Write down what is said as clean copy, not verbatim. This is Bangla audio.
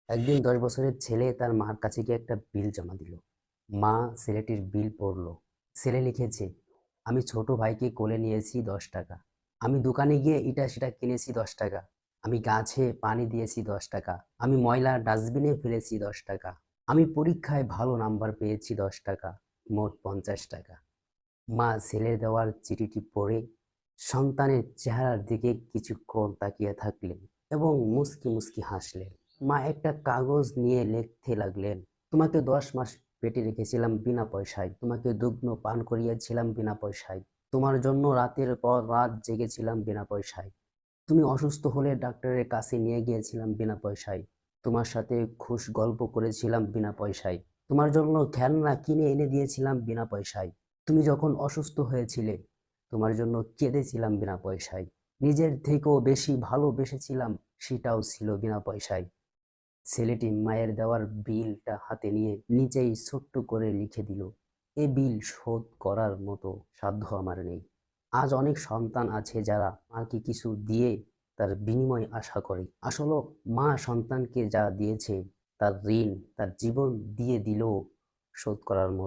একদিন 10 বছরের ছেলে তার মার কাছে গিয়ে একটা বিল জমা দিল। মা ছেলেটির বিল পড়লো। ছেলে লিখেছে, আমি ছোট ভাইকে কোলে নিয়েছি 10 টাকা, আমি দোকানে গিয়ে এটা সেটা কিনেছি 10 টাকা, আমি গাছে পানি দিয়েছি 10 টাকা, আমি ময়লা ডাস্টবিনে ফেলেছি 10 টাকা, আমি পরীক্ষায় ভালো নাম্বার পেয়েছি 10 টাকা, মোট 50 টাকা। মা ছেলের দেওয়ার চিঠিটি পড়ে সন্তানের চেহারার দিকে কিছুক্ষণ তাকিয়ে থাকলেন এবং মুচকি মুচকি হাসলেন। মা একটা কাগজ নিয়ে লিখতে লাগলেন, তোমাকে 10 মাস পেটে রেখেছিলাম বিনা পয়সায়, তোমাকে দুগ্ন পান করিয়েছিলাম বিনা পয়সায়, তোমার জন্য রাতের পর রাত জেগেছিলাম বিনা পয়সায়, তুমি অসুস্থ হলে ডাক্তারের কাছে নিয়ে গিয়েছিলাম বিনা পয়সায়, তোমার সাথে খুশ গল্প করেছিলাম বিনা পয়সায়, তোমার জন্য খেলনা কিনে এনে দিয়েছিলাম বিনা পয়সায়, তুমি যখন অসুস্থ হয়েছিলে তোমার জন্য কেঁদেছিলাম বিনা পয়সায়, নিজের থেকেও বেশি ভালোবেসেছিলাম, সেটাও ছিল বিনা পয়সায়। ছেলেটি মায়ের দেওয়ার বিলটা হাতে নিয়ে নিচেই ছোট্ট করে লিখে দিল, এ বিল শোধ করার মতো সাধ্য আমার নেই। আজ অনেক সন্তান আছে যারা মাকে কিছু দিয়ে তার বিনিময় আশা করে। আসলে মা সন্তানকে যা দিয়েছে তার ঋণ তার জীবন দিয়ে দিলেও শোধ করার মতো